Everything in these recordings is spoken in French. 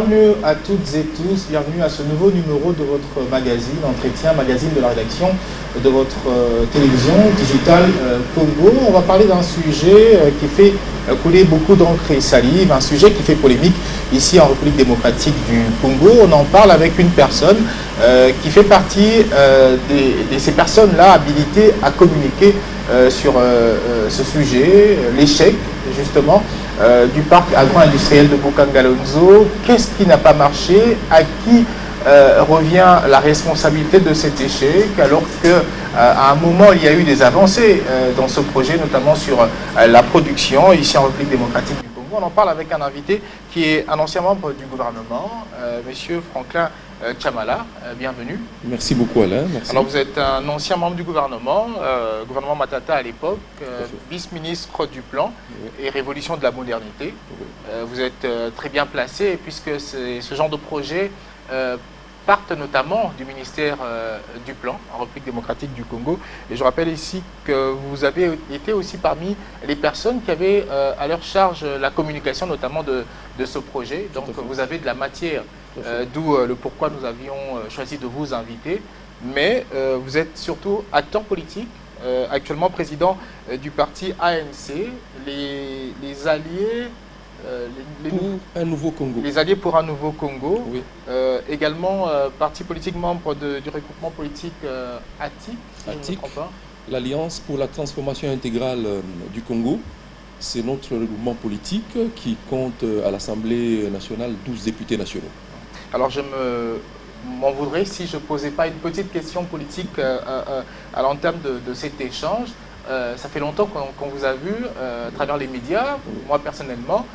Bienvenue à toutes et tous, bienvenue à ce nouveau numéro de votre magazine, Entretien, magazine de la rédaction de votre télévision digitale Congo. On va parler d'un sujet qui fait couler beaucoup d'encre et salive, un sujet qui fait polémique ici en République démocratique du Congo. On en parle avec une personne qui fait partie de ces personnes-là habilitées à communiquer sur ce sujet, l'échec justement du parc agro-industriel de Boukangalonzo. Qu'est-ce qui n'a pas marché? À qui revient la responsabilité de cet échec, alors qu'à un moment il y a eu des avancées dans ce projet, notamment sur la production ici en République démocratique du Congo. On en parle avec un invité qui est un ancien membre du gouvernement, Monsieur Franklin Tchamala, bienvenue. Merci beaucoup Alain. Merci. Alors vous êtes un ancien membre du gouvernement, gouvernement Matata à l'époque, vice-ministre du plan et révolution de la modernité. Vous êtes très bien placé puisque ce genre de projet partent notamment du ministère du plan en République démocratique du Congo. Et je rappelle ici que vous avez été aussi parmi les personnes qui avaient à leur charge la communication notamment de ce projet. Donc vous avez de la matière, d'où le pourquoi nous avions choisi de vous inviter. Mais vous êtes surtout acteur politique, actuellement président du parti ANC, les alliés... pour un nouveau Congo. Les Alliés pour un nouveau Congo, oui. Également parti politique membre du regroupement politique ATIC, ATIC, l'Alliance pour la transformation intégrale du Congo. C'est notre regroupement politique qui compte à l'Assemblée nationale 12 députés nationaux. Alors je m'en voudrais si je ne posais pas une petite question politique à l'entame de cet échange. Ça fait longtemps qu'on vous a vu à travers les médias, moi personnellement.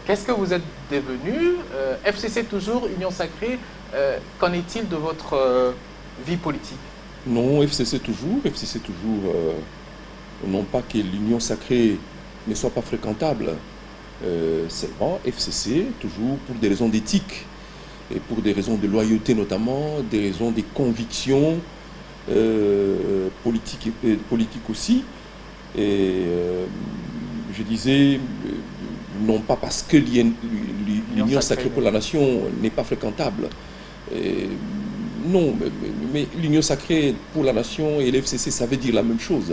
Qu'est-ce que vous êtes devenu? FCC toujours, Union Sacrée, qu'en est-il de votre vie politique? Non, FCC toujours, non pas que l'Union Sacrée ne soit pas fréquentable, seulement FCC toujours pour des raisons d'éthique et pour des raisons de loyauté notamment, des raisons de convictions politiques aussi. Et je disais, non pas parce que l'Union Sacrée pour la Nation n'est pas fréquentable. Non, mais l'Union Sacrée pour la Nation et l'FCC, ça veut dire la même chose.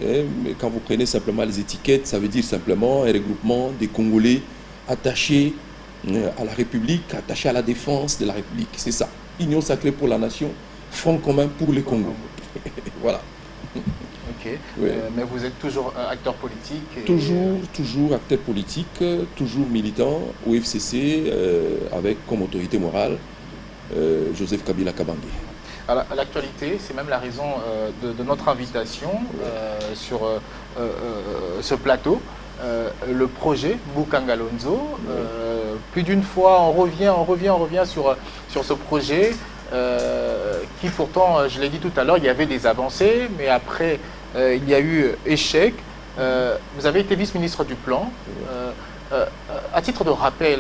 Mais quand vous prenez simplement les étiquettes, ça veut dire simplement un regroupement des Congolais attachés à la République, attachés à la défense de la République. C'est ça. Union Sacrée pour la Nation, Front commun pour les Congos. Voilà. Ok. Oui. Mais vous êtes toujours acteur politique Toujours acteur politique, toujours militant au FCC, avec comme autorité morale Joseph Kabila Kabange. L'actualité, c'est même la raison de notre invitation sur ce plateau. Le projet Boukangalonzo. Plus d'une fois, on revient sur ce projet qui pourtant, je l'ai dit tout à l'heure, il y avait des avancées, mais après, il y a eu échec. Vous avez été vice-ministre du plan. À titre de rappel,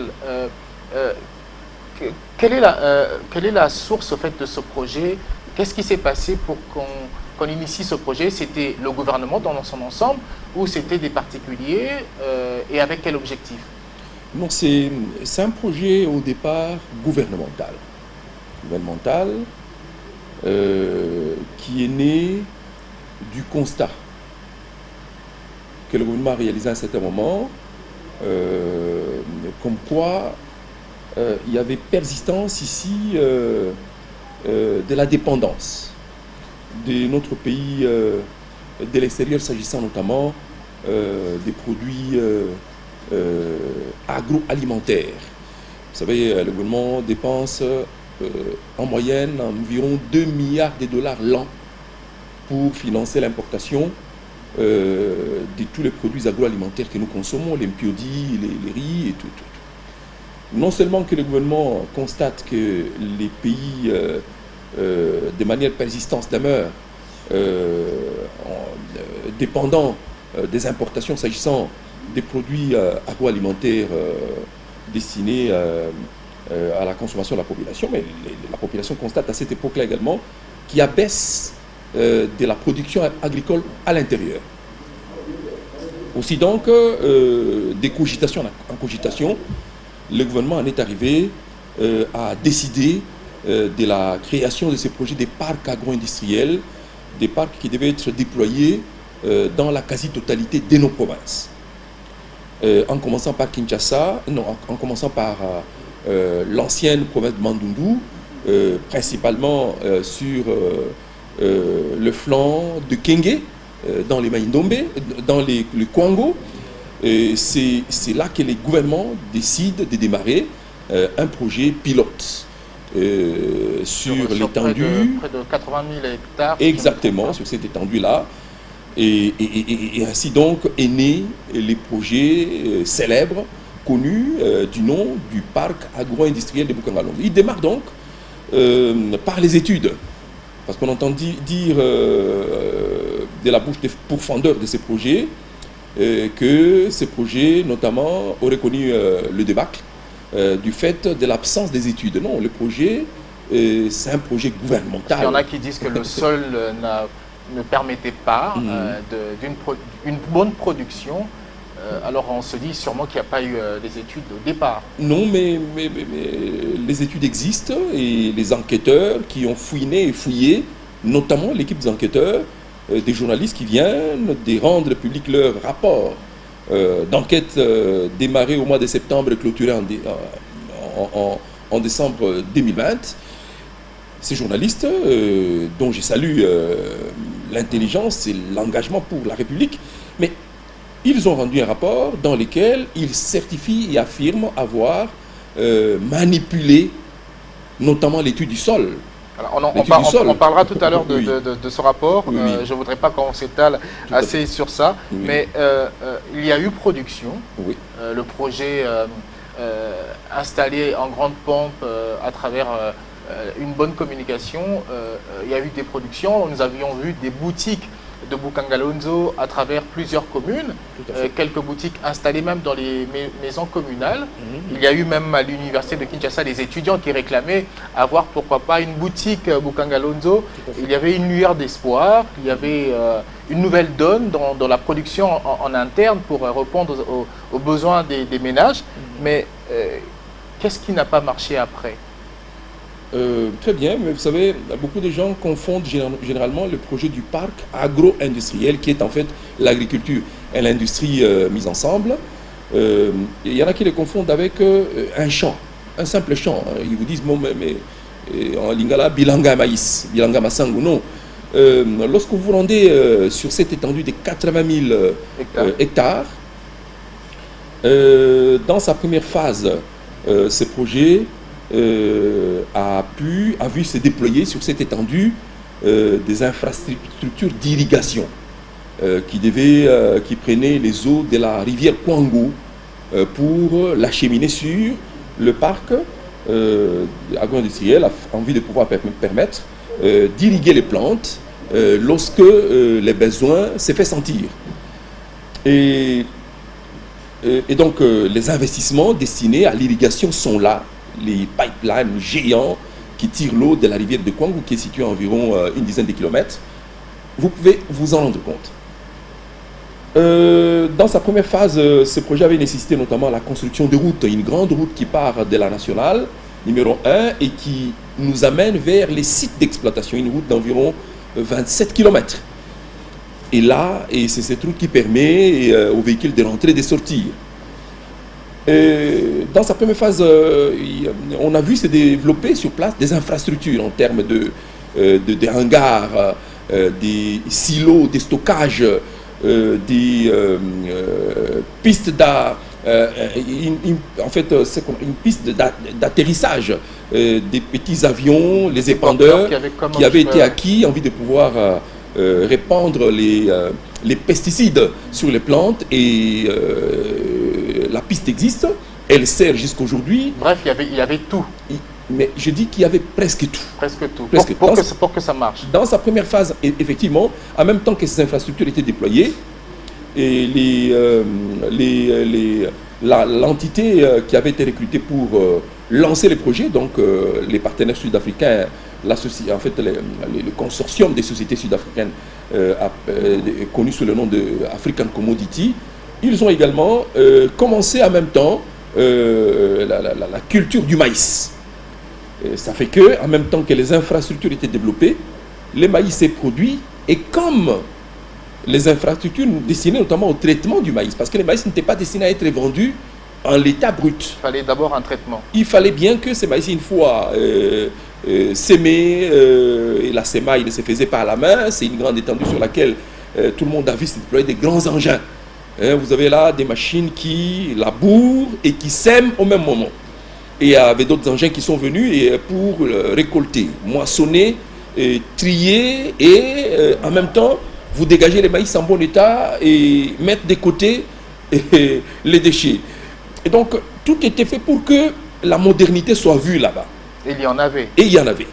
quelle est la source au fait de ce projet? Qu'est-ce qui s'est passé pour qu'on initie ce projet? C'était le gouvernement dans son ensemble ou c'était des particuliers et avec quel objectif? Non, c'est un projet au départ gouvernemental. Qui est né du constat que le gouvernement a réalisé à un certain moment, comme quoi il y avait persistance ici de la dépendance de notre pays de l'extérieur, s'agissant notamment des produits agroalimentaires. Vous savez, le gouvernement dépense en moyenne environ 2 milliards de dollars l'an pour financer l'importation de tous les produits agroalimentaires que nous consommons, les mpiodi, les riz et tout. Non seulement que le gouvernement constate que les pays, de manière persistante, demeurent dépendants des importations s'agissant des produits agroalimentaires destinés à la consommation de la population, mais la population constate à cette époque-là également qu'il y a baisse de la production agricole à l'intérieur. Aussi donc, des cogitations en cogitation, le gouvernement en est arrivé à décider de la création de ces projets des parcs agro-industriels, des parcs qui devaient être déployés dans la quasi-totalité de nos provinces. En commençant par Kinshasa, non, en commençant par l'ancienne province de Mandundu, principalement sur le flanc de Kenge, dans les Maïndombe, dans le Kwango. C'est là que les gouvernements décident de démarrer un projet pilote sur l'étendue. Près de 80 000 hectares. Exactement, sur cette étendue-là. Et ainsi donc est né les projets célèbres, connus du nom du parc agro-industriel de Bukangalondo. Il démarre donc par les études. Parce qu'on entend dire de la bouche des pourfendeurs de ces projets que ces projets, notamment, auraient connu le débâcle du fait de l'absence des études. Non, le projet, c'est un projet gouvernemental. Il y en a qui disent que le sol ne permettait pas d'une bonne production. Alors on se dit sûrement qu'il n'y a pas eu des études au départ. Non, mais les études existent et les enquêteurs qui ont fouiné et fouillé, notamment l'équipe des enquêteurs, des journalistes qui viennent de rendre public leur rapport d'enquête démarré au mois de septembre et clôturé en décembre 2020. Ces journalistes, dont je salue l'intelligence et l'engagement pour la République, mais ils ont rendu un rapport dans lequel ils certifient et affirment avoir manipulé notamment l'étude du sol. Alors on parlera tout à l'heure oui. de ce rapport. Oui. Je ne voudrais pas qu'on s'étale assez sur ça, oui. Mais il y a eu production. Oui. Le projet installé en grande pompe à travers une bonne communication, il y a eu des productions. Nous avions vu des boutiques de Bukangalondo à travers plusieurs communes, quelques boutiques installées même dans les maisons communales. Il y a eu même à l'université de Kinshasa des étudiants qui réclamaient avoir pourquoi pas une boutique Bukangalondo. Il y avait une lueur d'espoir, il y avait une nouvelle donne dans la production en interne pour répondre aux besoins des ménages. Mais qu'est-ce qui n'a pas marché après ? Très bien, mais vous savez, beaucoup de gens confondent généralement le projet du parc agro-industriel, qui est en fait l'agriculture et l'industrie mise ensemble. Il y en a qui le confondent avec un champ, un simple champ. Ils vous disent, bon, mais en lingala, bilanga maïs, bilanga masangu. Non. Lorsque vous vous rendez sur cette étendue de 80 000 hectares, dans sa première phase, ce projet a vu se déployer sur cette étendue des infrastructures d'irrigation qui prenaient les eaux de la rivière Kwango pour l'acheminer sur le parc agro-industriel, a envie de pouvoir permettre d'irriguer les plantes lorsque les besoins se fait sentir. Et donc les investissements destinés à l'irrigation sont là. Les pipelines géants qui tirent l'eau de la rivière de Kwango, qui est située à environ une dizaine de kilomètres. Vous pouvez vous en rendre compte. Dans sa première phase, ce projet avait nécessité notamment la construction de routes, une grande route qui part de la nationale, numéro 1, et qui nous amène vers les sites d'exploitation, une route d'environ 27 kilomètres. Et là, c'est cette route qui permet aux véhicules de rentrer et de sortir. Dans sa première phase, on a vu se développer sur place des infrastructures en termes de hangars, des silos de stockage, des pistes une piste d'atterrissage des petits avions, les épandeurs qui avaient été acquis, envie de pouvoir répandre les pesticides sur les plantes et la piste existe, elle sert jusqu'aujourd'hui. Bref, il y avait tout. Mais je dis qu'il y avait presque tout. Presque tout. Pour que ça marche. Dans sa première phase, effectivement, en même temps que ces infrastructures étaient déployées, et l'entité qui avait été recrutée pour lancer les projets, donc les partenaires sud-africains, le consortium des sociétés sud-africaines connu sous le nom de African Commodity, ils ont également commencé en même temps la culture du maïs. Et ça fait que, en même temps que les infrastructures étaient développées, le maïs s'est produit, et comme les infrastructures destinées notamment au traitement du maïs, parce que le maïs n'était pas destiné à être vendu en l'état brut. Il fallait d'abord un traitement. Il fallait bien que ces maïs, une fois sémés, et la sémaille se faisait par la main, c'est une grande étendue sur laquelle tout le monde a vu se déployer des grands engins. Vous avez là des machines qui labourent et qui sèment au même moment. Et il y avait d'autres engins qui sont venus pour récolter, moissonner, trier et en même temps vous dégagez les maïs en bon état et mettre de côté les déchets. Et donc tout était fait pour que la modernité soit vue là-bas. Et il y en avait. Et il y en avait.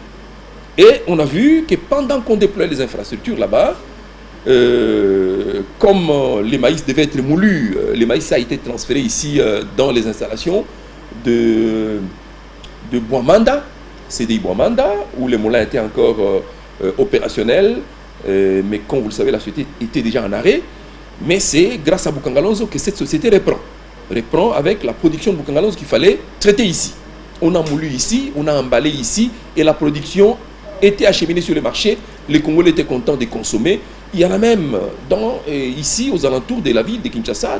Et on a vu que pendant qu'on déployait les infrastructures là-bas, comme les maïs devaient être moulus, les maïs a été transféré ici dans les installations de Bouamanda, CDI Bouamanda, où les moulins étaient encore opérationnels, mais comme vous le savez, la société était déjà en arrêt. Mais c'est grâce à Bukangalonzo que cette société reprend avec la production de Bukangalonzo qu'il fallait traiter ici. On a moulu ici, on a emballé ici, et la production était acheminée sur le marché. Les Congolais étaient contents de consommer. Il y en a même ici, aux alentours de la ville de Kinshasa,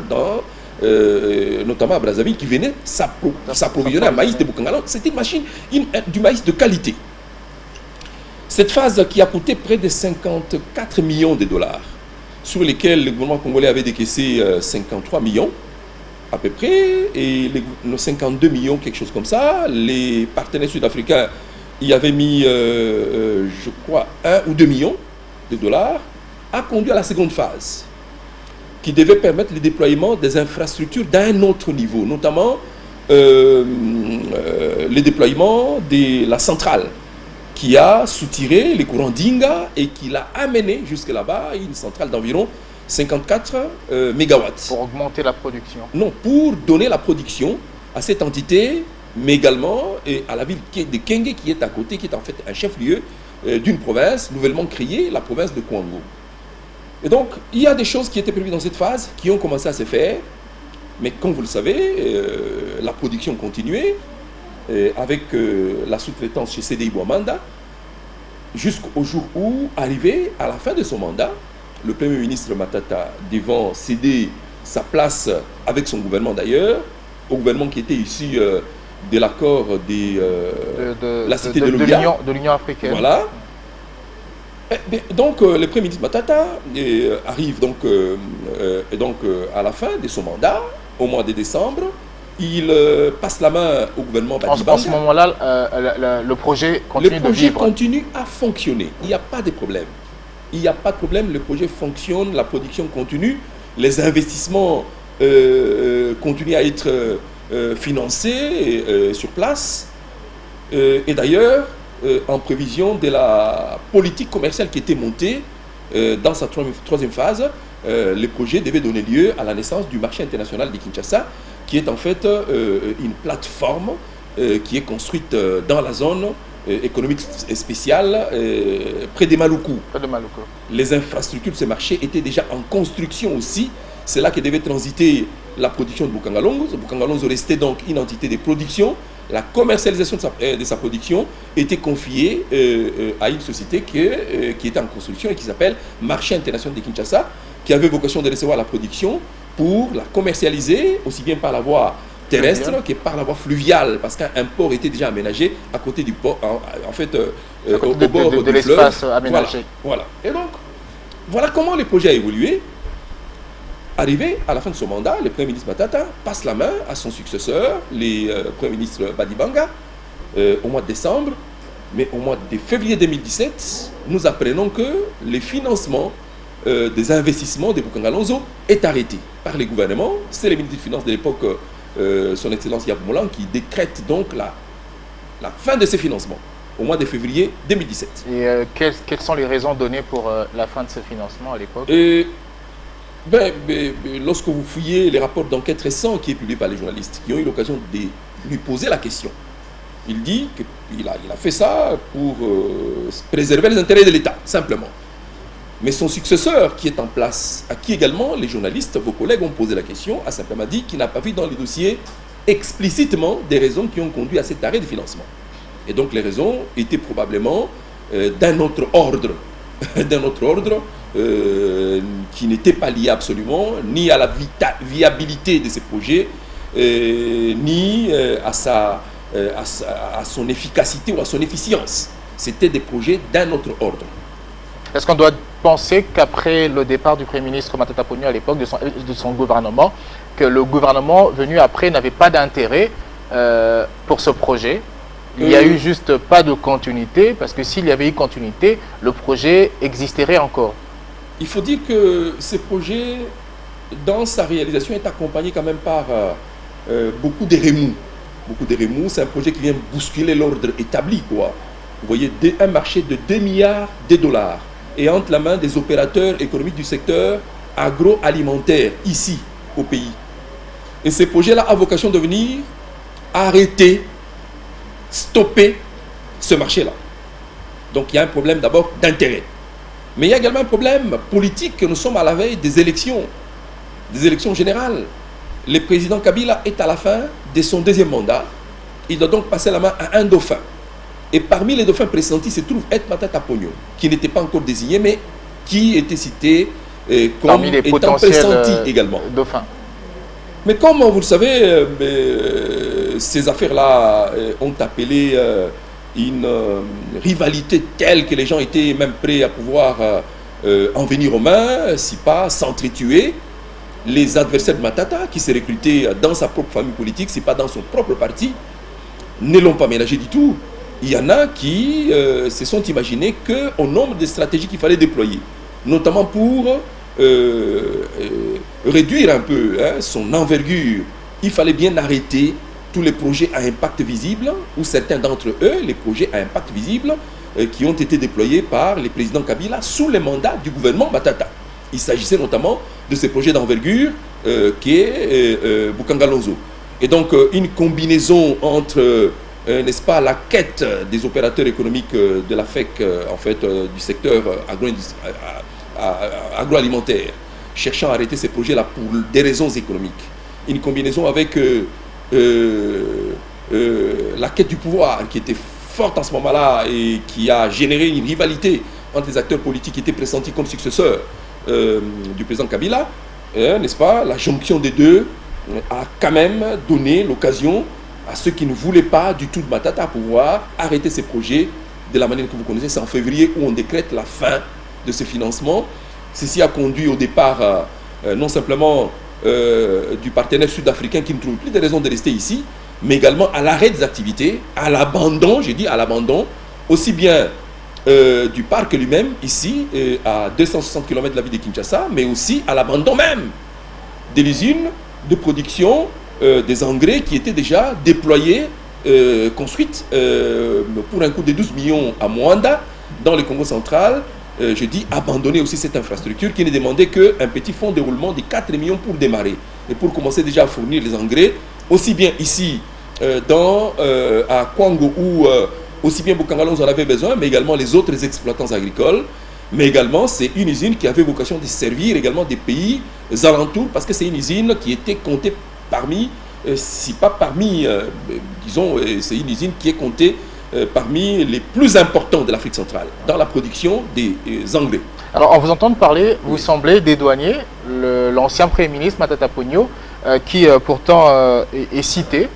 notamment à Brazzaville, qui venaient s'approvisionner en maïs de Bukangalonzo. C'était une machine, du maïs de qualité. Cette phase qui a coûté près de 54 millions de dollars, sur lesquels le gouvernement congolais avait décaissé 53 millions à peu près, et nos 52 millions, quelque chose comme ça. Les partenaires sud-africains y avaient mis, je crois, 1 ou 2 millions de dollars, a conduit à la seconde phase, qui devait permettre le déploiement des infrastructures d'un autre niveau, notamment le déploiement de la centrale, qui a soutiré les courants d'Inga et qui l'a amené jusque là-bas, une centrale d'environ 54 mégawatts. Pour augmenter la production? Non, pour donner la production à cette entité, mais également à la ville de Kenge, qui est à côté, qui est en fait un chef-lieu d'une province nouvellement créée, la province de Kwango. Et donc, il y a des choses qui étaient prévues dans cette phase, qui ont commencé à se faire, mais comme vous le savez, la production continuait, avec la sous-traitance chez CDI Bouamanda, jusqu'au jour où, arrivé à la fin de son mandat, le Premier ministre Matata devant céder sa place avec son gouvernement d'ailleurs, au gouvernement qui était issu de l'accord de la cité de l'Union africaine. Voilà. Donc le Premier ministre Matata arrive donc à la fin de son mandat, au mois de décembre. Il passe la main au gouvernement Badibanga. En ce moment-là, le projet continue de vivre. Le projet continue à fonctionner. Il n'y a pas de problème. Il n'y a pas de problème. Le projet fonctionne, la production continue, les investissements continuent à être financés sur place. Et d'ailleurs, en prévision de la politique commerciale qui était montée dans sa troisième phase, le projet devait donner lieu à la naissance du marché international de Kinshasa, qui est en fait une plateforme qui est construite dans la zone économique spéciale près de Maluku. Les infrastructures de ce marché étaient déjà en construction aussi. C'est là que devait transiter la production de Bukangalonzo. Bukangalonzo restait donc une entité de production. La commercialisation de sa production était confiée à une société qui était en construction et qui s'appelle Marché International de Kinshasa, qui avait vocation de recevoir la production pour la commercialiser aussi bien par la voie terrestre que par la voie fluviale, parce qu'un port était déjà aménagé à côté du port, en fait, au bord de l'espace aménagé. Voilà. Et donc, voilà comment le projet a évolué. Arrivé à la fin de son mandat, le Premier ministre Matata passe la main à son successeur, le Premier ministre Badibanga, au mois de décembre. Mais au mois de février 2017, nous apprenons que le financement des investissements de Bukangalonzo est arrêté par les gouvernements. C'est le ministre des Finances de l'époque, son Excellence Yves Molan, qui décrète donc la fin de ces financements au mois de février 2017. Et quelles sont les raisons données pour la fin de ces financements à l'époque? Lorsque vous fouillez les rapports d'enquête récents qui sont publiés par les journalistes, qui ont eu l'occasion de lui poser la question, il dit qu'il a fait ça pour préserver les intérêts de l'État, simplement. Mais son successeur qui est en place, à qui également les journalistes, vos collègues, ont posé la question, a simplement dit qu'il n'a pas vu dans les dossiers explicitement des raisons qui ont conduit à cet arrêt de financement. Et donc les raisons étaient probablement d'un autre ordre, d'un autre ordre qui n'était pas lié absolument ni à la viabilité de ces projets, ni à son efficacité ou à son efficience. C'était des projets d'un autre ordre. Est-ce qu'on doit penser qu'après le départ du Premier ministre Matata Ponyo à l'époque de son gouvernement, que le gouvernement venu après n'avait pas d'intérêt pour ce projet? Il n'y a eu juste pas de continuité, parce que s'il y avait eu continuité, le projet existerait encore. Il faut dire que ce projet, dans sa réalisation, est accompagné quand même par beaucoup de remous. Beaucoup de remous, c'est un projet qui vient bousculer l'ordre établi, quoi. Vous voyez, un marché de 2 milliards de dollars et entre la main des opérateurs économiques du secteur agroalimentaire, ici, au pays. Et ce projet-là a vocation de venir arrêter, stopper ce marché-là. Donc il y a un problème d'abord d'intérêt. Mais il y a également un problème politique que nous sommes à la veille des élections générales. Le président Kabila est à la fin de son 2e mandat. Il doit donc passer la main à un dauphin. Et parmi les dauphins pressentis se trouve Et Matata Ponyo, qui n'était pas encore désigné, mais qui était cité comme étant pressenti également. Dauphins. Mais comme vous le savez, ces affaires-là ont appelé une rivalité telle que les gens étaient même prêts à pouvoir en venir aux mains, si pas s'entretuer. Les adversaires de Matata, qui s'est recruté dans sa propre famille politique, si pas dans son propre parti, ne l'ont pas ménagé du tout. Il y en a qui se sont imaginés qu'au nombre de stratégies qu'il fallait déployer, notamment pour réduire un peu son envergure, il fallait bien arrêter tous les projets à impact visible, ou certains d'entre eux, les projets à impact visible, qui ont été déployés par le président Kabila sous le mandat du gouvernement Matata. Il s'agissait notamment de ces projets d'envergure qui est Bukangalonzo. Et donc une combinaison entre n'est-ce pas, la quête des opérateurs économiques de la FEC, en fait, du secteur agroalimentaire, cherchant à arrêter ces projets-là pour des raisons économiques. Une combinaison avec la quête du pouvoir qui était forte en ce moment-là et qui a généré une rivalité entre les acteurs politiques qui étaient pressentis comme successeurs du président Kabila, n'est-ce pas, la jonction des deux a quand même donné l'occasion à ceux qui ne voulaient pas du tout de Matata à pouvoir arrêter ces projets de la manière que vous connaissez. C'est en février où on décrète la fin de ce financement. Ceci a conduit au départ non simplement du partenaire sud-africain qui ne trouve plus de raison de rester ici, mais également à l'arrêt des activités, à l'abandon, j'ai dit à l'abandon, aussi bien du parc lui-même, ici, à 260 km de la ville de Kinshasa, mais aussi à l'abandon même de l'usine de production des engrais qui étaient déjà déployés, construites pour un coût de 12 millions à Mwanda, dans le Congo central. Je dis abandonner aussi cette infrastructure qui ne demandait qu'un petit fonds de roulement de 4 millions pour démarrer et pour commencer déjà à fournir les engrais, aussi bien ici à Kwango où aussi bien Bukangalonzo en avait besoin, mais également les autres exploitants agricoles. Mais également, c'est une usine qui avait vocation de servir également des pays alentours, parce que c'est une usine qui était comptée parmi, si pas parmi, disons, c'est une usine qui est comptée parmi les plus importants de l'Afrique centrale, dans la production des engrais. Alors, en vous entendant parler, vous semblez dédouaner l'ancien Premier ministre Matata Ponyo, qui pourtant est cité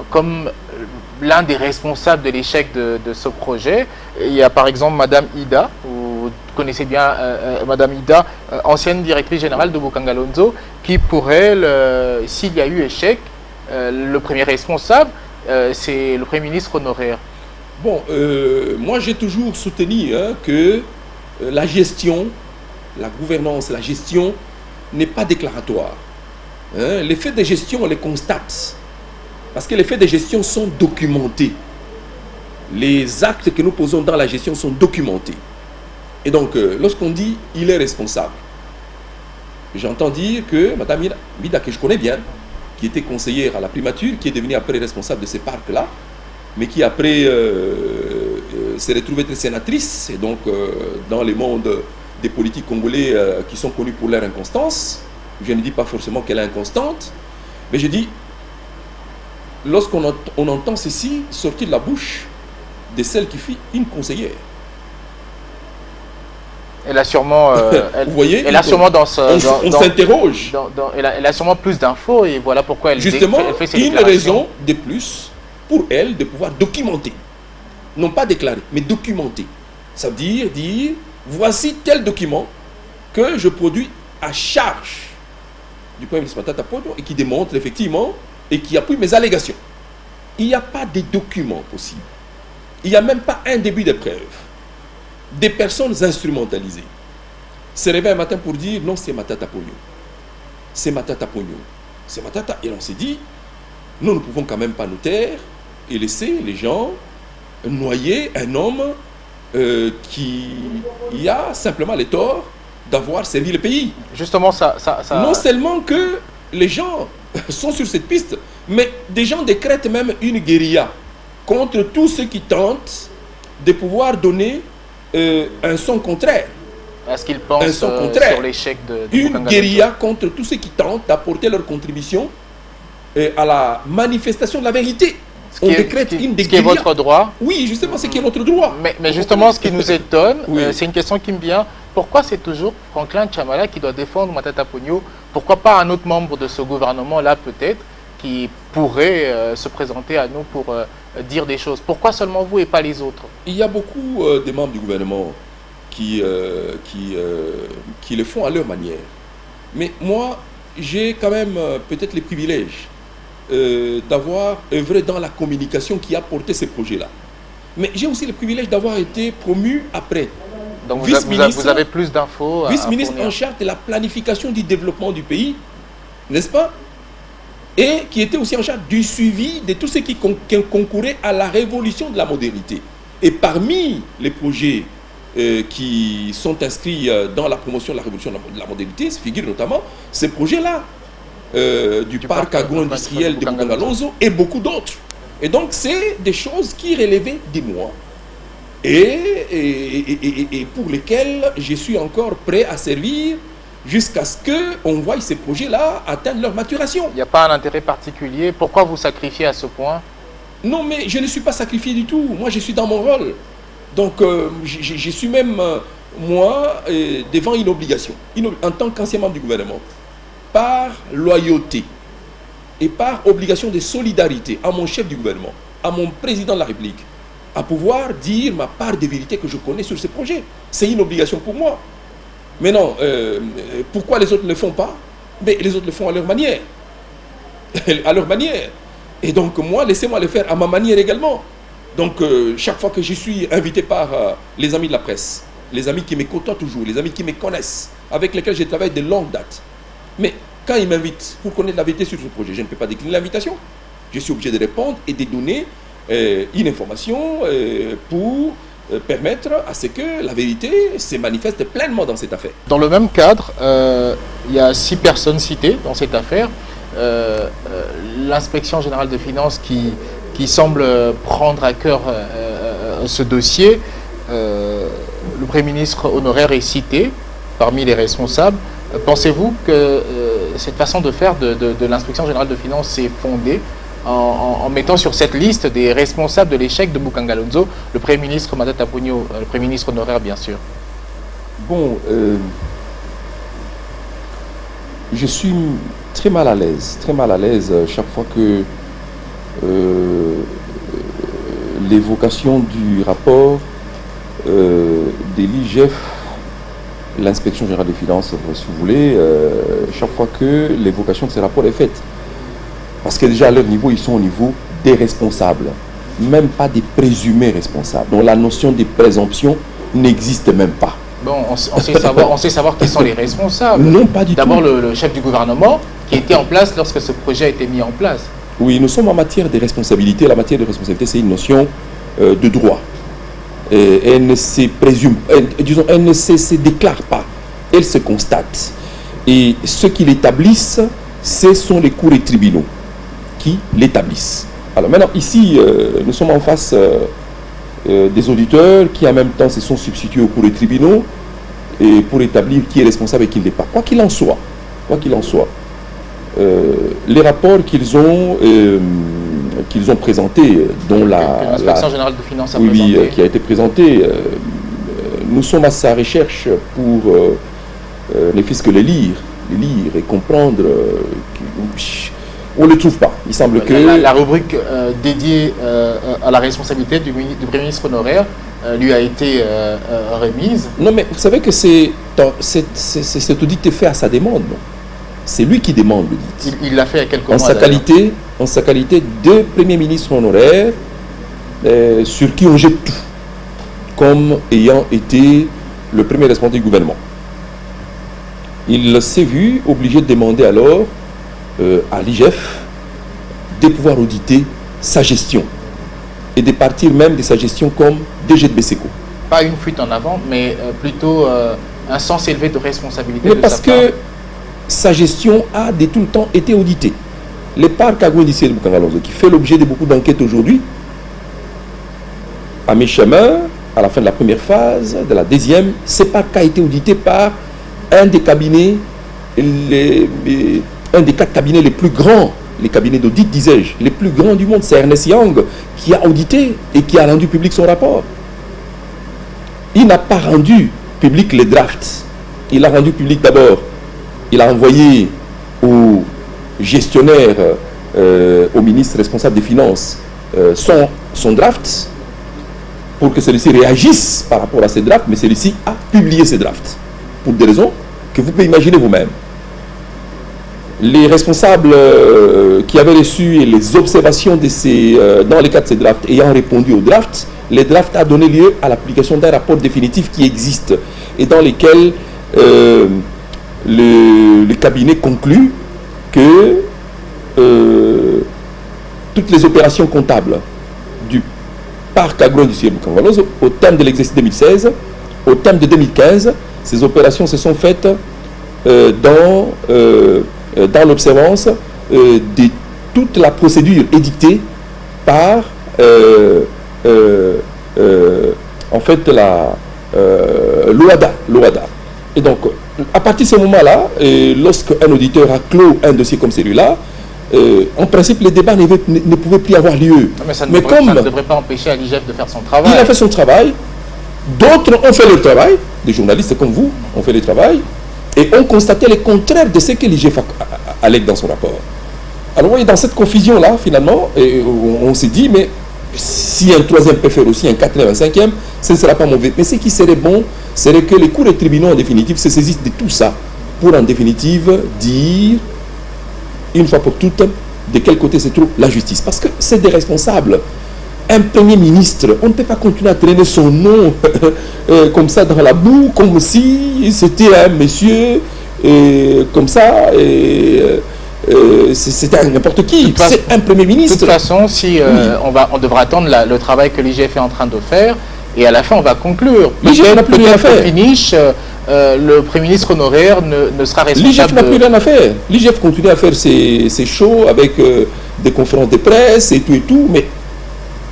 comme l'un des responsables de l'échec de ce projet. Il y a par exemple Madame Ida, vous connaissez bien Madame Ida, ancienne directrice générale de Bukangalonzo, qui pourrait, s'il y a eu échec, le premier responsable, c'est le Premier ministre honoraire. Bon, moi j'ai toujours soutenu que la gestion, la gouvernance, la gestion n'est pas déclaratoire. Les faits de gestion, on les constate. Parce que les faits de gestion sont documentés. Les actes que nous posons dans la gestion sont documentés. Et donc, lorsqu'on dit « il est responsable », j'entends dire que Mme Mida, que je connais bien, qui était conseillère à la primature, qui est devenue après responsable de ces parcs-là, mais qui après s'est retrouvée être sénatrice, et donc dans les mondes des politiques congolais qui sont connus pour leur inconstance, je ne dis pas forcément qu'elle est inconstante, mais je dis lorsqu'on on entend ceci sortir de la bouche de celle qui fut une conseillère. Elle a sûrement, vous voyez, elle a sûrement dans ce, on s'interroge. Elle a sûrement plus d'infos et voilà pourquoi elle, justement, elle fait ses une déclarations. raison de plus pour elle de pouvoir documenter. Non pas déclarer, mais documenter. Ça veut dire, voici tel document que je produis à charge du Premier ministre Matata Ponyo et qui démontre effectivement et qui appuie mes allégations. Il n'y a pas de documents possibles. Il n'y a même pas un début de preuve. Des personnes instrumentalisées se réveillent un matin pour dire non, c'est Matata Ponyo. C'est Matata Ponyo. C'est Matata. Et on s'est dit, nous ne pouvons quand même pas nous taire et laisser les gens noyer un homme qui a simplement les torts d'avoir servi le pays. Justement, ça... Non seulement que les gens sont sur cette piste, mais des gens décrètent même une guérilla contre tous ceux qui tentent de pouvoir donner un son contraire. Est-ce qu'ils pensent sur l'échec de une guérilla contre tous ceux qui tentent d'apporter leur contribution à la manifestation de la vérité. On décrète une guérilla. Ce qui est votre droit. Oui, justement, c'est qui est notre droit. Mais justement, ce qui nous étonne, oui. C'est une question qui me vient. Pourquoi c'est toujours Franklin Tchamala qui doit défendre Matata Ponyo? Pourquoi pas un autre membre de ce gouvernement-là, peut-être, qui pourrait se présenter à nous pour dire des choses? Pourquoi seulement vous et pas les autres? Il y a beaucoup de membres du gouvernement qui le font à leur manière. Mais moi, j'ai quand même peut-être les privilèges d'avoir œuvré dans la communication qui a porté ces projets-là. Mais j'ai aussi le privilège d'avoir été promu après. Donc vous avez plus d'infos. Vice-ministre en charge de la planification du développement du pays, n'est-ce pas? Et qui était aussi en charge du suivi de tous ceux qui concouraient à la révolution de la modernité. Et parmi les projets qui sont inscrits dans la promotion de la révolution de la modernité, figurent notamment ces projets-là, du parc agro-industriel de Bukangalonzo et beaucoup d'autres. Et donc, c'est des choses qui relevaient de moi et pour lesquelles je suis encore prêt à servir jusqu'à ce qu'on voie ces projets-là atteindre leur maturation. Il n'y a pas un intérêt particulier. Pourquoi vous sacrifiez à ce point? Non, mais je ne suis pas sacrifié du tout. Moi, je suis dans mon rôle. Donc, je suis même, moi, devant une obligation, en tant qu'ancien membre du gouvernement, par loyauté et par obligation de solidarité à mon chef du gouvernement, à mon président de la République, à pouvoir dire ma part de vérité que je connais sur ces projets. C'est une obligation pour moi. Mais non, pourquoi les autres ne le font pas? Mais les autres le font à leur manière. À leur manière. Et donc moi, laissez-moi le faire à ma manière également. Donc chaque fois que je suis invité par les amis de la presse, les amis qui me côtoient toujours, les amis qui me connaissent, avec lesquels je travaille de longue date. Mais quand ils m'invitent pour connaître la vérité sur ce projet, je ne peux pas décliner l'invitation. Je suis obligé de répondre et de donner une information pour permettre à ce que la vérité se manifeste pleinement dans cette affaire. Dans le même cadre, il y a 6 personnes citées dans cette affaire. L'inspection générale des finances qui semble prendre à cœur ce dossier. Le Premier ministre honoraire est cité parmi les responsables. Pensez-vous que cette façon de faire de l'inspection générale de finances est fondée en mettant sur cette liste des responsables de l'échec de Bukangalonzo, le Premier ministre Matata Ponyo, le Premier ministre honoraire bien sûr? Bon, je suis très mal à l'aise chaque fois que l'évocation du rapport de l'IGF, l'inspection générale des finances, si vous voulez, chaque fois que l'évocation de ces rapports est faite. Parce que déjà à leur niveau, ils sont au niveau des responsables, même pas des présumés responsables. Donc la notion de présomption n'existe même pas. Bon, on sait savoir qui sont les responsables. Non, pas du tout. D'abord le chef du gouvernement qui était en place lorsque ce projet a été mis en place. Oui, nous sommes en matière de responsabilité. La matière de responsabilité, c'est une notion de droit. Elle ne se présume, elle ne se déclare pas, elle se constate. Et ceux qui l'établissent, ce sont les cours et tribunaux qui l'établissent. Alors maintenant, ici, nous sommes en face des auditeurs qui en même temps se sont substitués aux cours et tribunaux et pour établir qui est responsable et qui ne l'est pas. Quoi qu'il en soit, les rapports qu'ils ont qu'ils ont présenté, dont l'inspection générale de finances a oui, présenté. qui a été présentée. Nous sommes à sa recherche pour ne fût-ce que les lire et comprendre. On ne le trouve pas. Il semble que... La rubrique dédiée à la responsabilité du Premier ministre honoraire lui a été remise. Non, mais vous savez que cet audit est fait à sa demande. C'est lui qui demande l'audit. Il l'a fait il y a quelques mois. En sa qualité de Premier ministre honoraire, sur qui on jette tout, comme ayant été le premier responsable du gouvernement. Il s'est vu obligé de demander alors à l'IGF de pouvoir auditer sa gestion et de partir même de sa gestion comme DG de BSECO. Pas une fuite en avant, mais plutôt un sens élevé de responsabilité. Mais parce que sa gestion a de tout le temps été auditée. Le parc agro-indiciel de Boukangalonzo, qui fait l'objet de beaucoup d'enquêtes aujourd'hui, à mi-chemin, à la fin de la première phase, de la deuxième, ce parc a été audité par un des cabinets, un des 4 cabinets les plus grands, les cabinets d'audit, disais-je, les plus grands du monde. C'est Ernest Young qui a audité et qui a rendu public son rapport. Il n'a pas rendu public les drafts. Il a rendu public d'abord. Il a envoyé au gestionnaire, au ministre responsable des Finances, son draft pour que celui-ci réagisse par rapport à ces drafts, mais celui-ci a publié ces drafts pour des raisons que vous pouvez imaginer vous-même. Les responsables qui avaient reçu les observations de dans le cadre de ces drafts ayant répondu aux drafts, les drafts a donné lieu à l'application d'un rapport définitif qui existe et dans lequel le cabinet conclut que toutes les opérations comptables du parc agro-indiciel Boukangalonzo au terme de l'exercice 2016, au terme de 2015, ces opérations se sont faites dans l'observance de toute la procédure édictée par en fait l'OADA. Et donc, à partir de ce moment-là, lorsqu'un auditeur a clos un dossier comme celui-là, en principe, les débats ne pouvaient plus avoir lieu. Mais ça ne devrait pas empêcher à l'IGF de faire son travail. Il a fait son travail. D'autres ont fait leur travail. Des journalistes comme vous ont fait le travail. Et ont constaté le contraire de ce que l'IGF allègue dans son rapport. Alors, vous voyez, dans cette confusion-là, finalement, on s'est dit, mais si un troisième peut faire aussi un quatrième, un cinquième, ce ne sera pas mauvais. Mais ce qui serait bon, serait que les cours et tribunaux, en définitive, se saisissent de tout ça pour, en définitive, dire, une fois pour toutes, de quel côté se trouve la justice. Parce que c'est des responsables. Un premier ministre, on ne peut pas continuer à traîner son nom comme ça dans la boue, comme si c'était un monsieur comme ça, c'était n'importe qui. C'est un premier ministre. De toute façon, si on devra attendre le travail que l'IGF est en train de faire, et à la fin on va conclure. L'IGF n'a plus rien à faire. Finish, le Premier ministre honoraire ne sera responsable. L'IGF n'a plus rien à faire. L'IGF continue à faire ses shows avec des conférences de presse et tout, mais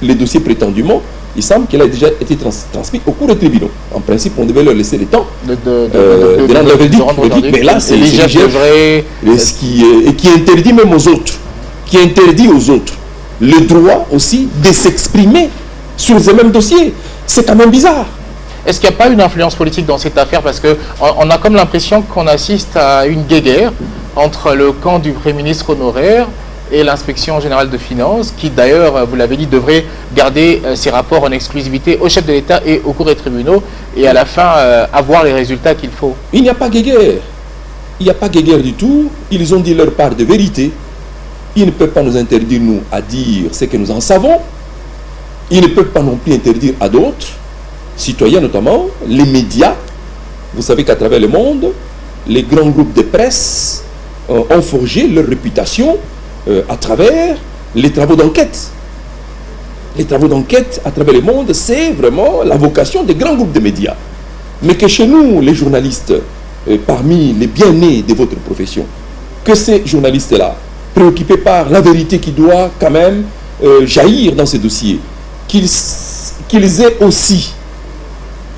les dossiers prétendument, il semble qu'il a déjà été transmis au cours des tribunaux. En principe, on devait leur laisser le temps de rendre leur verdict. Mais là, c'est l'IGF qui interdit même aux autres, qui interdit aux autres le droit aussi de s'exprimer sur ces mêmes dossiers. C'est quand même bizarre. Est-ce qu'il n'y a pas une influence politique dans cette affaire? Parce qu'on a comme l'impression qu'on assiste à une guéguerre entre le camp du Premier ministre honoraire et l'inspection générale de finances, qui d'ailleurs, vous l'avez dit, devrait garder ses rapports en exclusivité au chef de l'État et au cours des tribunaux, et à la fin avoir les résultats qu'il faut. Il n'y a pas guéguerre. Il n'y a pas guéguerre du tout. Ils ont dit leur part de vérité. Ils ne peuvent pas nous interdire, nous, à dire ce que nous en savons. Ils ne peuvent pas non plus interdire à d'autres, citoyens notamment, les médias. Vous savez qu'à travers le monde, les grands groupes de presse ont forgé leur réputation à travers les travaux d'enquête. Les travaux d'enquête à travers le monde, c'est vraiment la vocation des grands groupes de médias. Mais que chez nous, les journalistes, parmi les bien-nés de votre profession, que ces journalistes-là, préoccupés par la vérité qui doit quand même jaillir dans ces dossiers, qu'ils aient aussi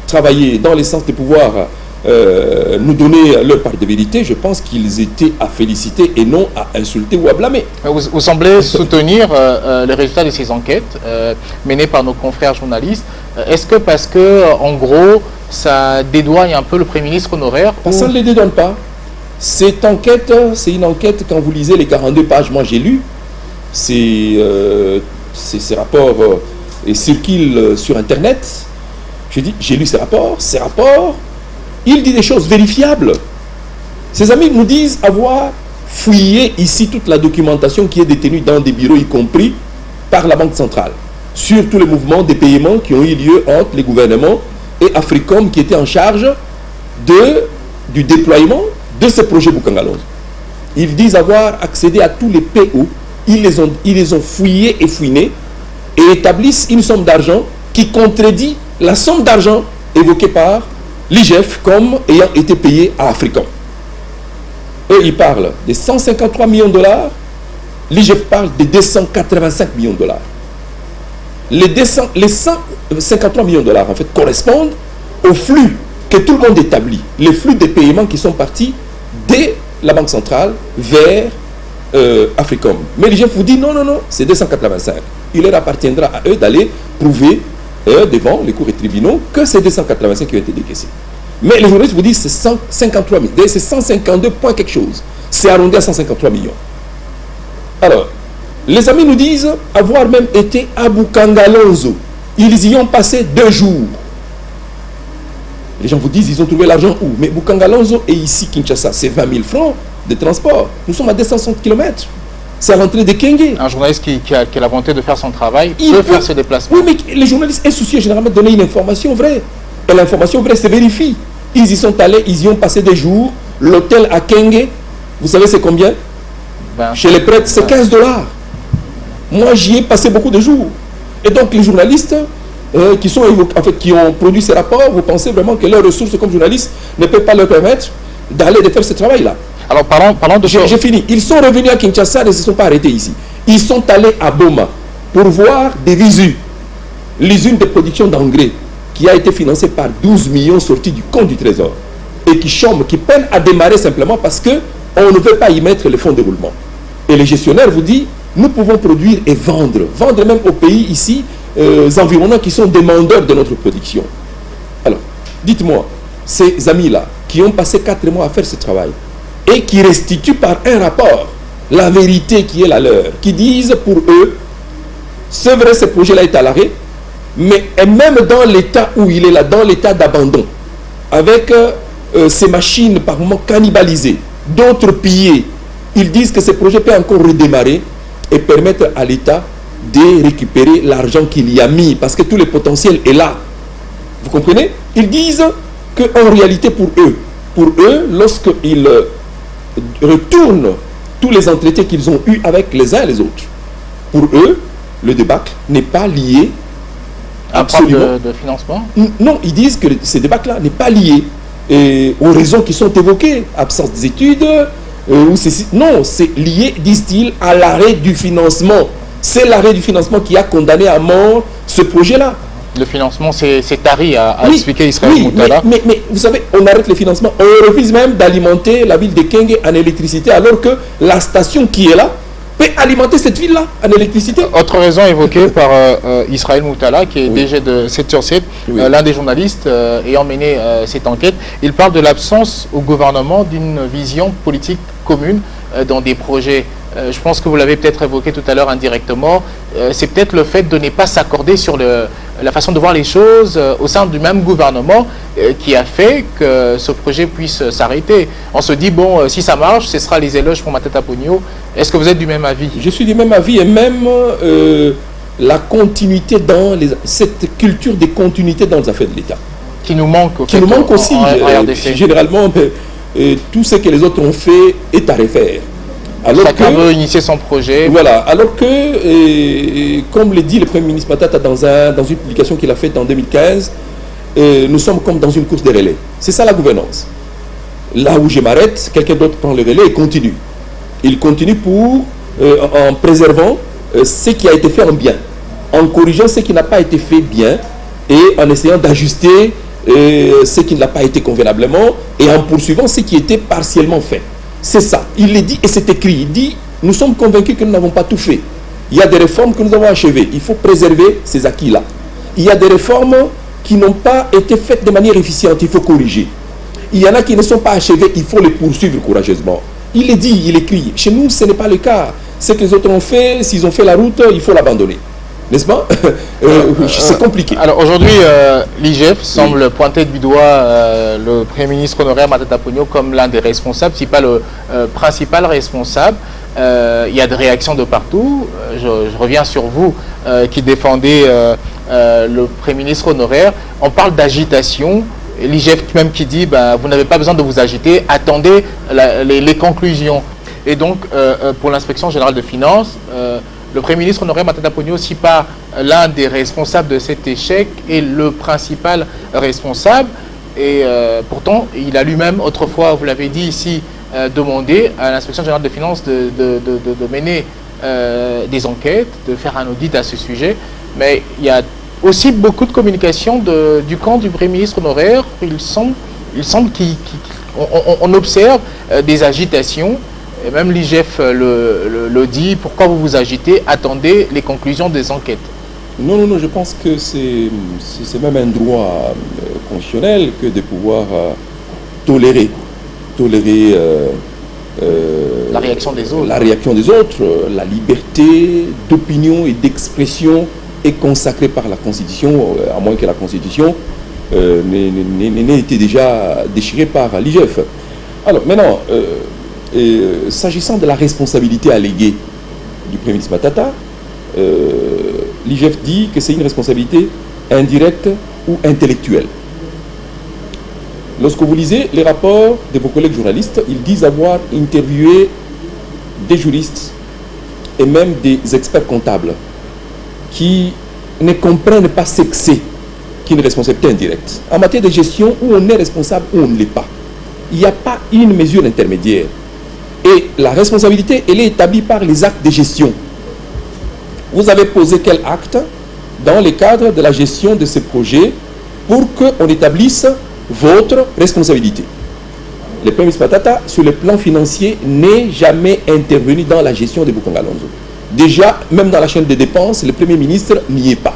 travaillé dans le sens de pouvoir nous donner leur part de vérité, je pense qu'ils étaient à féliciter et non à insulter ou à blâmer. Vous semblez soutenir les résultats de ces enquêtes menées par nos confrères journalistes. Est-ce que parce que, en gros, ça dédouane un peu le Premier ministre honoraire? Ça ne les dédouane pas. Cette enquête, c'est une enquête, quand vous lisez les 42 pages, moi j'ai lu, ces rapports circulent sur Internet. J'ai lu ces rapports, il dit des choses vérifiables. Ses amis nous disent avoir fouillé ici toute la documentation qui est détenue dans des bureaux, y compris par la Banque centrale, sur tous les mouvements des paiements qui ont eu lieu entre les gouvernements et Africom qui était en charge du déploiement de ce projet Boukangalonzo. Ils disent avoir accédé à tous les PO, ils les ont fouillés et fouinés et établissent une somme d'argent qui contredit la somme d'argent évoquée par l'IGF comme ayant été payé à Africom. Eux, ils parlent de 153 millions de dollars, l'IGF parle de 285 millions de dollars. Les 153 millions de dollars, en fait, correspondent au flux que tout le monde établit, les flux des paiements qui sont partis de la Banque centrale vers Africom. Mais l'IGF vous dit non, c'est 285. Il leur appartiendra à eux d'aller prouver devant les cours et tribunaux que c'est 285 qui ont été décaissés. Mais les journalistes vous disent c'est 153 millions, c'est 152 points quelque chose. C'est arrondi à 153 millions. Alors, les amis nous disent avoir même été à Boukangalonzo. Ils y ont passé 2 jours. Les gens vous disent ils ont trouvé l'argent où? Mais Boukangalonzo est ici, Kinshasa, c'est 20 000 francs de transport. Nous sommes à 260 km. C'est à l'entrée de Kenge. Un journaliste qui a la volonté de faire son travail peut faire ses déplacements. Oui, mais les journalistes sont soucieux généralement de donner une information vraie. Et l'information vraie se vérifie. Ils y sont allés, ils y ont passé des jours. L'hôtel à Kenge, vous savez c'est combien? Chez les prêtres, c'est 15 $. Moi, j'y ai passé beaucoup de jours. Et donc, les journalistes qui ont produit ces rapports, vous pensez vraiment que leurs ressources comme journalistes ne peuvent pas leur permettre d'aller de faire ce travail-là? Alors, parlons de... J'ai fini. Ils sont revenus à Kinshasa et ne se sont pas arrêtés ici. Ils sont allés à Boma pour voir des visus. L'usine de production d'engrais qui a été financée par 12 millions sortis du compte du Trésor et qui peine à démarrer simplement parce qu'on ne veut pas y mettre les fonds de roulement. Et le gestionnaire vous dit, nous pouvons produire et vendre même aux pays ici environnants qui sont demandeurs de notre production. Alors, dites-moi, ces amis-là qui ont passé 4 mois à faire ce travail et qui restituent par un rapport la vérité qui est la leur, qui disent pour eux, c'est vrai, ce projet-là est à l'arrêt, mais même dans l'état où il est là, dans l'état d'abandon, avec ces machines par moments cannibalisées, d'autres pillées, ils disent que ce projet peut encore redémarrer et permettre à l'État de récupérer l'argent qu'il y a mis, parce que tout le potentiel est là. Vous comprenez? Ils disent qu'en réalité pour eux, lorsqu'ils retournent tous les entretiens qu'ils ont eus avec les uns et les autres, pour eux, le débâcle n'est pas lié absolument de financement. Non, ils disent que ce débâcle-là n'est pas lié aux raisons qui sont évoquées, absence des études, non, c'est lié, disent-ils, à l'arrêt du financement. C'est l'arrêt du financement qui a condamné à mort ce projet-là. Le financement, c'est tari, a expliqué Israël Moutala. Mais vous savez, on arrête le financement. On refuse même d'alimenter la ville de Kenge en électricité, alors que la station qui est là peut alimenter cette ville-là en électricité. Autre raison évoquée par Israël Moutala, qui est DG de 7 sur 7, l'un des journalistes ayant mené cette enquête. Il parle de l'absence au gouvernement d'une vision politique commune dans des projets. Je pense que vous l'avez peut-être évoqué tout à l'heure indirectement. C'est peut-être le fait de ne pas s'accorder sur la façon de voir les choses au sein du même gouvernement qui a fait que ce projet puisse s'arrêter. On se dit, bon, si ça marche, ce sera les éloges pour Matata Ponyo. Est-ce que vous êtes du même avis? Je suis du même avis, et même la continuité dans cette culture de continuité dans les affaires de l'État. Qui nous manque, aussi. Généralement, tout ce que les autres ont fait est à refaire. Chacun veut initier son projet. Voilà, alors que, comme le dit le Premier ministre Matata dans une publication qu'il a faite en 2015, nous sommes comme dans une course de relais. C'est ça la gouvernance. Là où je m'arrête, quelqu'un d'autre prend le relais et continue. Il continue en préservant ce qui a été fait en bien, en corrigeant ce qui n'a pas été fait bien et en essayant d'ajuster ce qui ne l'a pas été convenablement et en poursuivant ce qui était partiellement fait. C'est ça. Il le dit et c'est écrit. Il dit, nous sommes convaincus que nous n'avons pas tout fait. Il y a des réformes que nous avons achevées. Il faut préserver ces acquis-là. Il y a des réformes qui n'ont pas été faites de manière efficiente. Il faut corriger. Il y en a qui ne sont pas achevées. Il faut les poursuivre courageusement. Il le dit, il écrit. Chez nous, ce n'est pas le cas. Ce que les autres ont fait, s'ils ont fait la route, il faut l'abandonner. N'est-ce pas? C'est compliqué. Alors aujourd'hui, l'IGF semble pointer du doigt le Premier ministre honoraire Matata Ponyo comme l'un des responsables, si pas le principal responsable. Il y a des réactions de partout. Je reviens sur vous qui défendez le Premier ministre honoraire. On parle d'agitation. L'IGF même qui dit vous n'avez pas besoin de vous agiter, attendez les conclusions. Et donc, pour l'inspection générale de finances, le Premier ministre honoraire Matata Ponyo, si pas l'un des responsables de cet échec, est le principal responsable. Et pourtant, il a lui-même, autrefois, vous l'avez dit ici, demandé à l'inspection générale de finances de mener des enquêtes, de faire un audit à ce sujet. Mais il y a aussi beaucoup de communication du camp du Premier ministre honoraire. Il semble qu'on observe des agitations. Et même l'IGF le dit, pourquoi vous vous agitez? Attendez les conclusions des enquêtes. Non, je pense que c'est même un droit constitutionnel que de pouvoir tolérer la réaction des autres. La réaction des autres, la liberté d'opinion et d'expression est consacrée par la Constitution, à moins que la Constitution n'ait été déjà déchirée par l'IGF. Alors maintenant, s'agissant de la responsabilité alléguée du Premier ministre Matata, l'IGF dit que c'est une responsabilité indirecte ou intellectuelle. Lorsque vous lisez les rapports de vos collègues journalistes, ils disent avoir interviewé des juristes et même des experts comptables qui ne comprennent pas ce que c'est qu'une responsabilité indirecte. En matière de gestion, où on est responsable, où on ne l'est pas. Il n'y a pas une mesure intermédiaire. Et la responsabilité, elle est établie par les actes de gestion. Vous avez posé quel acte dans le cadre de la gestion de ce projet pour qu'on établisse votre responsabilité? Le Premier ministre Matata, sur le plan financier, n'est jamais intervenu dans la gestion de Bukongalonzo. Déjà, même dans la chaîne des dépenses, le Premier ministre n'y est pas.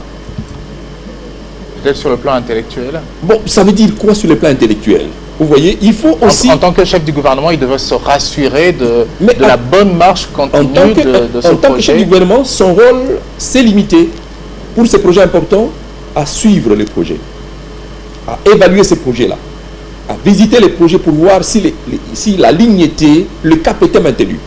Peut-être sur le plan intellectuel? Bon, ça veut dire quoi sur le plan intellectuel? Vous voyez, il faut aussi... En tant que chef du gouvernement, il devrait se rassurer de la bonne marche continue de ce projet. En tant que chef du gouvernement, son rôle, c'est limité, pour ces projets importants, à suivre les projets, à évaluer ces projets-là, à visiter les projets pour voir si la ligne était, le cap était maintenu.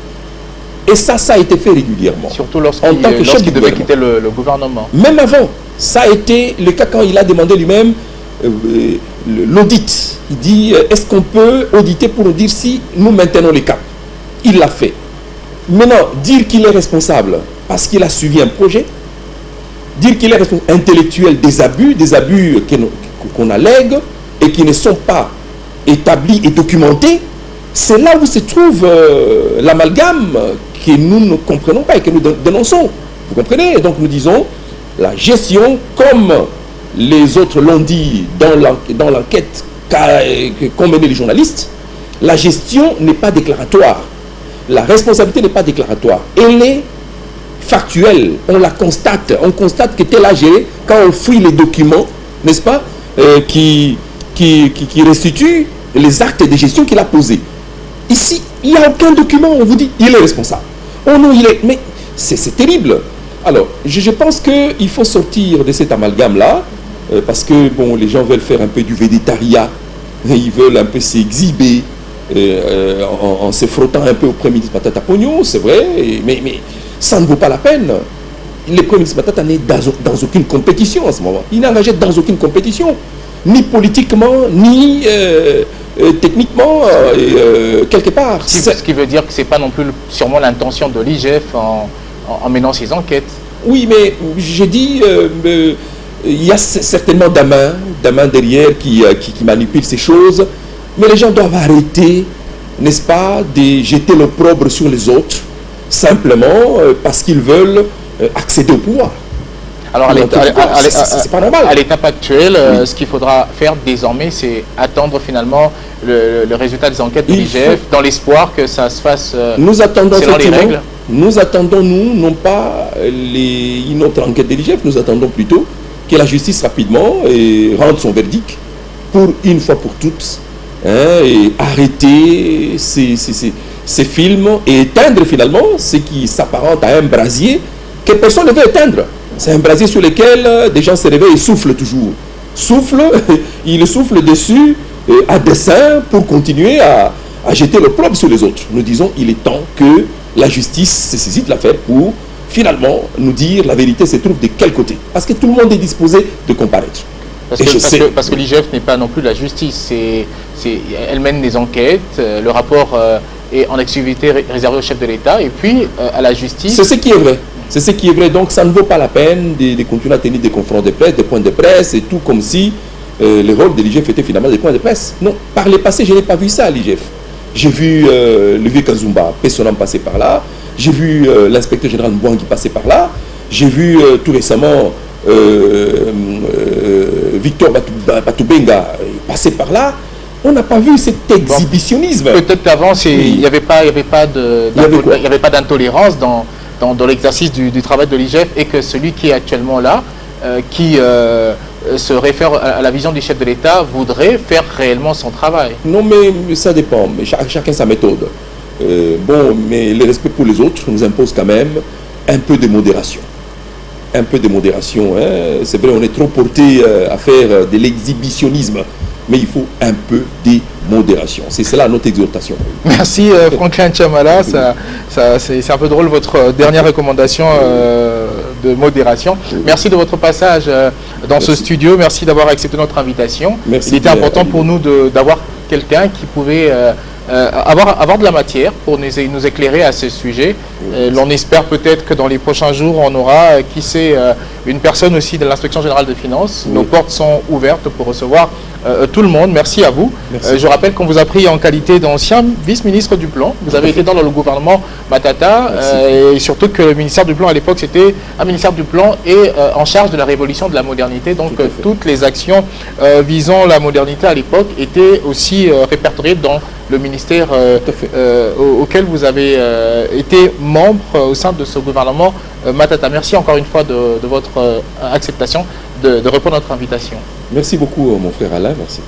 Et ça a été fait régulièrement. Surtout lorsqu'il devait quitter le gouvernement. Même avant, ça a été le cas quand il a demandé lui-même l'audit. Il dit, est-ce qu'on peut auditer pour nous dire si nous maintenons les caps? Il l'a fait. Maintenant, dire qu'il est responsable parce qu'il a suivi un projet, dire qu'il est responsable intellectuel des abus qu'on allègue et qui ne sont pas établis et documentés, c'est là où se trouve l'amalgame que nous ne comprenons pas et que nous dénonçons. Vous comprenez? Donc nous disons, la gestion, comme les autres l'ont dit dans l'enquête qu'ont menée les journalistes, la gestion n'est pas déclaratoire. La responsabilité n'est pas déclaratoire. Elle est factuelle. On la constate. On constate que tel a géré quand on fouille les documents, n'est-ce pas, qui restituent les actes de gestion qu'il a posés. Ici, il n'y a aucun document. On vous dit, il est responsable. Oh non, il est... Mais c'est terrible. Alors, je pense qu'il faut sortir de cet amalgame-là, parce que, bon, les gens veulent faire un peu du végétariat, ils veulent un peu s'exhiber en se frottant un peu au Premier ministre Matata Ponyo, c'est vrai, mais ça ne vaut pas la peine. Le Premier ministre Matata n'est dans aucune compétition en ce moment. Il n'est engagé dans aucune compétition, ni politiquement, ni techniquement, quelque part. Ce qui veut dire que ce n'est pas non plus sûrement l'intention de l'IGF en menant ses enquêtes. Oui, mais j'ai dit, il y a certainement des mains derrière qui manipulent ces choses, mais les gens doivent arrêter, n'est-ce pas, de jeter l'opprobre sur les autres, simplement parce qu'ils veulent accéder au pouvoir. Alors, c'est pas normal. À l'étape actuelle, ce qu'il faudra faire désormais, c'est attendre finalement le résultat des enquêtes de l'IGF dans l'espoir que ça se fasse nous attendons selon les règles. Nous attendons, non pas une autre enquête de l'IGF, nous attendons plutôt que la justice rapidement rende son verdict pour une fois pour toutes, et arrêter ces films et éteindre finalement ce qui s'apparente à un brasier que personne ne veut éteindre. C'est un brasier sur lequel des gens se réveillent et soufflent toujours. Ils soufflent dessus à dessein pour continuer à jeter l'opprobre sur les autres. Nous disons qu'il est temps que la justice se saisisse de l'affaire pour finalement nous dire la vérité se trouve de quel côté. Parce que tout le monde est disposé de comparaître. Parce que l'IGF n'est pas non plus la justice. Elle mène des enquêtes, le rapport est en exclusivité réservé au chef de l'État et puis à la justice. C'est ce qui est vrai. C'est ce qui est vrai. Donc ça ne vaut pas la peine de continuer à tenir des conférences de presse, des points de presse et tout comme si le rôle de l'IGF était finalement des points de presse. Non, par le passé, je n'ai pas vu ça à l'IGF. J'ai vu le vieux Kazumba, Pessonam passer par là. J'ai vu l'inspecteur général Mbouangi passer par là. J'ai vu tout récemment Victor Batoubenga passer par là. On n'a pas vu cet exhibitionnisme. Peut-être qu'avant, il n'y avait pas d'intolérance dans l'exercice du travail de l'IGF et que celui qui est actuellement là, qui se réfère à la vision du chef de l'État, voudrait faire réellement son travail. Non, mais ça dépend. Mais chacun sa méthode. Mais le respect pour les autres nous impose quand même un peu de modération. Un peu de modération. C'est vrai, on est trop porté à faire de l'exhibitionnisme. Mais il faut un peu de modération. C'est cela notre exhortation. Merci Franklin Chamala. C'est un peu drôle votre dernière recommandation de modération. Merci de votre passage dans ce studio. Merci d'avoir accepté notre invitation. Merci. Il était important pour nous d'avoir quelqu'un qui pouvait avoir de la matière pour nous éclairer à ce sujet. L'on espère peut-être que dans les prochains jours, on aura, qui sait, une personne aussi de l'Inspection Générale des Finances. Oui. Nos portes sont ouvertes pour recevoir tout le monde. Merci à vous. Je rappelle qu'on vous a pris en qualité d'ancien vice-ministre du Plan. Vous avez été dans le gouvernement Matata et surtout que le ministère du Plan à l'époque, c'était un ministère du Plan et en charge de la révolution de la modernité. Donc toutes les actions visant la modernité à l'époque étaient aussi répertoriées dans le ministère auquel vous avez été membre au sein de ce gouvernement Matata. Merci encore une fois de votre acceptation de répondre à notre invitation. Merci beaucoup mon frère Alain, merci.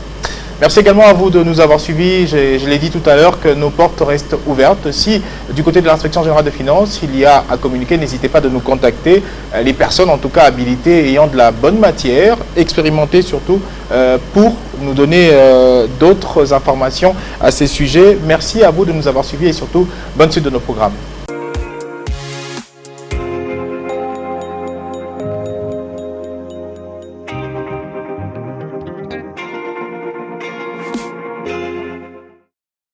Merci également à vous de nous avoir suivis. Je l'ai dit tout à l'heure que nos portes restent ouvertes. Si du côté de l'Inspection Générale des Finances, il y a à communiquer, n'hésitez pas de nous contacter. Les personnes en tout cas habilitées, ayant de la bonne matière, expérimentées surtout, pour nous donner d'autres informations à ces sujets. Merci à vous de nous avoir suivis et surtout, bonne suite de nos programmes.